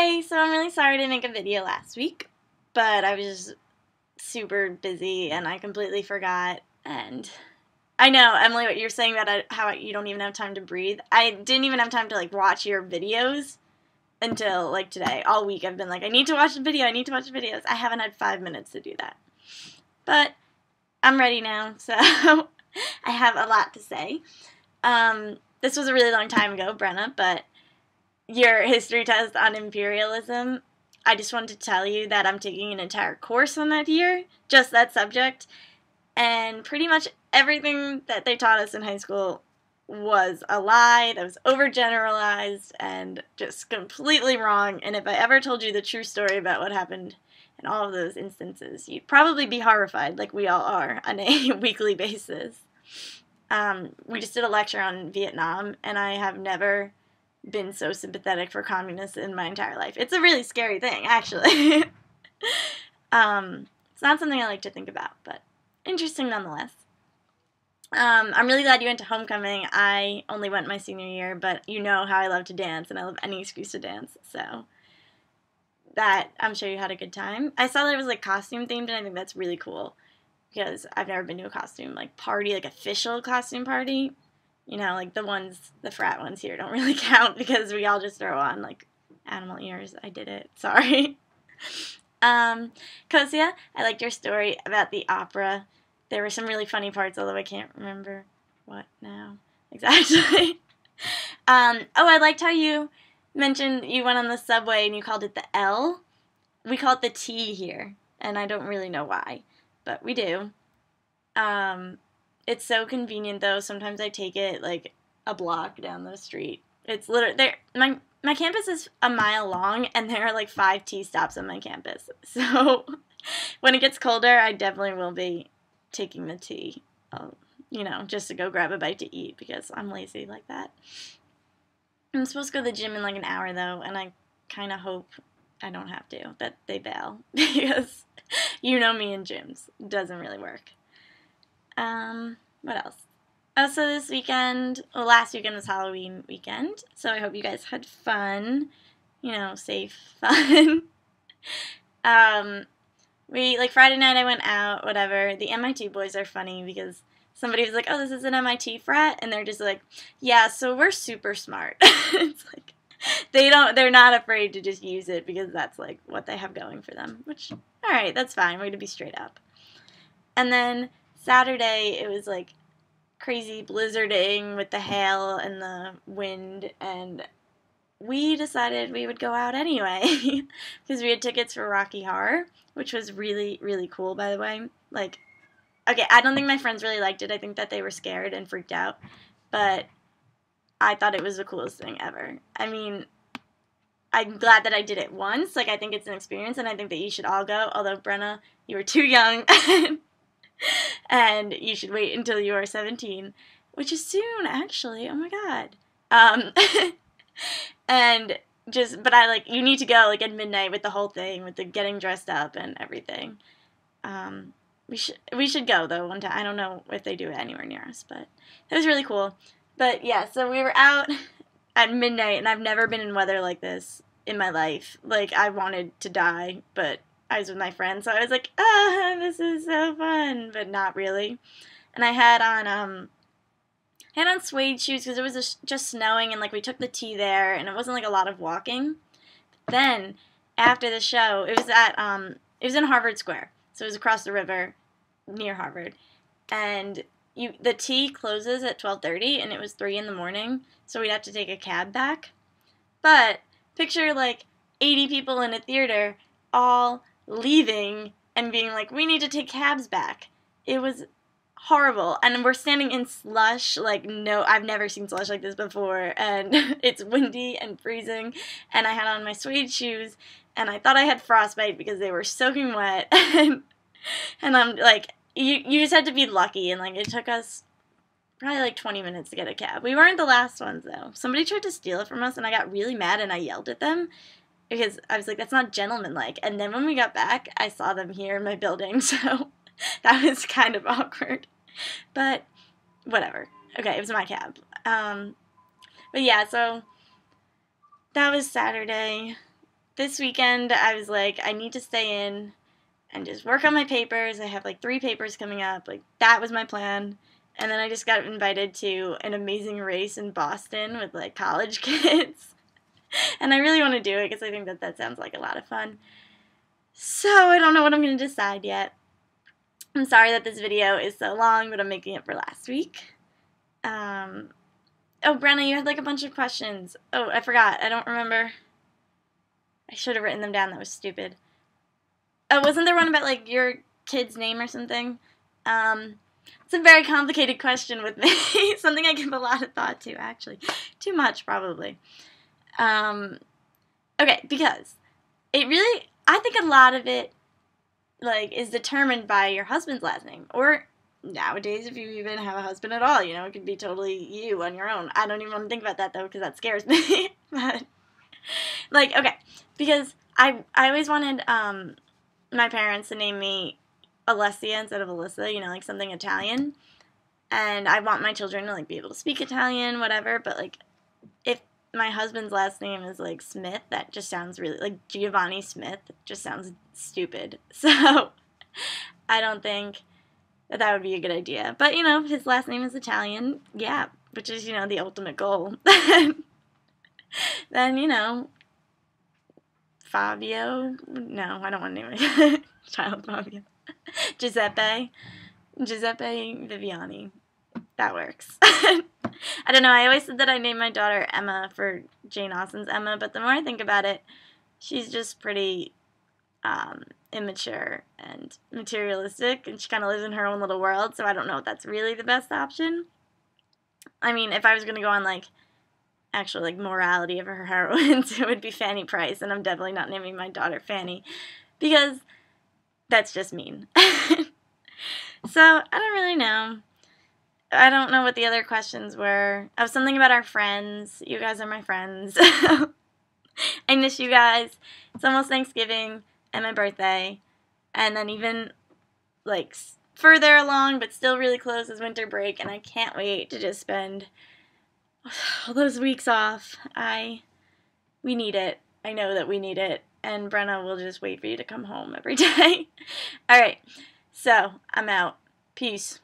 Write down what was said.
Hey, so I'm really sorry to make a video last week, but I was just super busy and I completely forgot. And I know, Emily, what you're saying about how you don't even have time to breathe. I didn't even have time to watch your videos until today. All week I've been I need to watch the video, I need to watch the videos. I haven't had 5 minutes to do that. But I'm ready now, so I have a lot to say. This was a really long time ago, Brenna, but your history test on imperialism, I just wanted to tell you that I'm taking an entire course on that year, just that subject, and pretty much everything that they taught us in high school was a lie, that was overgeneralized, and just completely wrong, and if I ever told you the true story about what happened in all of those instances, you'd probably be horrified, like we all are, on a weekly basis. We just did a lecture on Vietnam, and I have never been so sympathetic for communists in my entire life. It's a really scary thing, actually. It's not something I like to think about, but interesting nonetheless. I'm really glad you went to homecoming. I only went my senior year, but you know how I love to dance, and I love any excuse to dance, so that, I'm sure you had a good time. I saw that it was costume themed, and I think that's really cool, because I've never been to a costume party, official costume party. You know, the frat ones here don't really count because we all just throw on, animal ears. I did it. Sorry. Kosia, I liked your story about the opera. There were some really funny parts, although I can't remember what now exactly. Oh, I liked how you mentioned you went on the subway and you called it the L. We call it the T here, and I don't really know why, but we do. It's so convenient, though. Sometimes I take it, a block down the street. It's literally, my campus is a mile long, and there are, 5 T stops on my campus. So, when it gets colder, I definitely will be taking the T, just to go grab a bite to eat, because I'm lazy like that. I'm supposed to go to the gym in, an hour, though, and I kind of hope I don't have to, that they bail, because you know me in gyms. It doesn't really work. What else? Oh, so this weekend, last weekend was Halloween weekend, so I hope you guys had fun, safe fun. Friday night I went out, whatever. The MIT boys are funny because somebody was like, oh, this is an MIT frat, and they're just like, yeah, so we're super smart. It's they're not afraid to just use it because that's, what they have going for them, which, alright, that's fine, way to be straight up. And then Saturday, it was, crazy blizzarding with the hail and the wind, and we decided we would go out anyway, because we had tickets for Rocky Horror, which was really, really cool, by the way. Okay, I don't think my friends really liked it. I think that they were scared and freaked out, but I thought it was the coolest thing ever. I mean, I'm glad that I did it once. I think it's an experience, and I think that you should all go, although, Brenna, you were too young, and you should wait until you are 17, which is soon, actually. Oh my god. And but you need to go, at midnight with the whole thing, with the getting dressed up and everything. We should go, though, one time. I don't know if they do it anywhere near us, but it was really cool. But, yeah, so we were out at midnight, and I've never been in weather like this in my life. I wanted to die, but I was with my friends, so I was like, this is so fun, but not really. And I had on suede shoes because it was just snowing, and we took the T there, and it wasn't a lot of walking. Then after the show, it was in Harvard Square, so it was across the river near Harvard, and the T closes at 12:30, and it was 3 in the morning, so we'd have to take a cab back. But picture 80 people in a theater all leaving and being we need to take cabs back. It was horrible, and we're standing in slush. No, I've never seen slush like this before, and it's windy and freezing, and I had on my suede shoes, and I thought I had frostbite because they were soaking wet, and I'm you just had to be lucky, and it took us probably 20 minutes to get a cab. We weren't the last ones, though. Somebody tried to steal it from us, and I got really mad, and I yelled at them, because I was like, that's not gentlemanlike. And then when we got back, I saw them here in my building, so that was kind of awkward. But whatever. Okay, it was my cab. But yeah, so that was Saturday. this weekend I was like, I need to stay in and just work on my papers. I have like 3 papers coming up. Like, that was my plan. And then I just got invited to an amazing race in Boston with like college kids. And I really want to do it because I think that that sounds like a lot of fun. So I don't know what I'm going to decide yet. I'm sorry that this video is so long, but I'm making it for last week. Oh, Brenna, you had like a bunch of questions. Oh, I forgot. I don't remember. I should have written them down. That was stupid. Oh, wasn't there one about like your kid's name or something? It's a very complicated question with me. Something I give a lot of thought to, actually. Too much, probably. Okay, because it really, I think a lot of it, like, is determined by your husband's last name. Or nowadays, if you even have a husband at all, you know, it could be totally you on your own. I don't even want to think about that, though, because that scares me. But, like, okay, because I always wanted my parents to name me Alessia instead of Alyssa, you know, like something Italian. And I want my children to, like, be able to speak Italian, whatever, but, like, if my husband's last name is, like, Smith, that just sounds really, like, Giovanni Smith, it just sounds stupid. So, I don't think that that would be a good idea. But, you know, if his last name is Italian, yeah, which is, you know, the ultimate goal. Then, you know, Fabio, no, I don't want to name my child Fabio. Giuseppe Viviani. That works. I don't know, I always said that I named my daughter Emma for Jane Austen's Emma, but the more I think about it, she's just pretty immature and materialistic, and she kind of lives in her own little world, so I don't know if that's really the best option. I mean, if I was going to go on, like, actual, like, morality of her heroines, it would be Fanny Price, and I'm definitely not naming my daughter Fanny, because that's just mean. So, I don't really know. I don't know what the other questions were. Oh, something about our friends. You guys are my friends. I miss you guys. It's almost Thanksgiving and my birthday. And then even, like, further along, but still really close, is winter break. And I can't wait to just spend all those weeks off. We need it. I know that we need it. And Brenna will just wait for you to come home every day. All right. So, I'm out. Peace.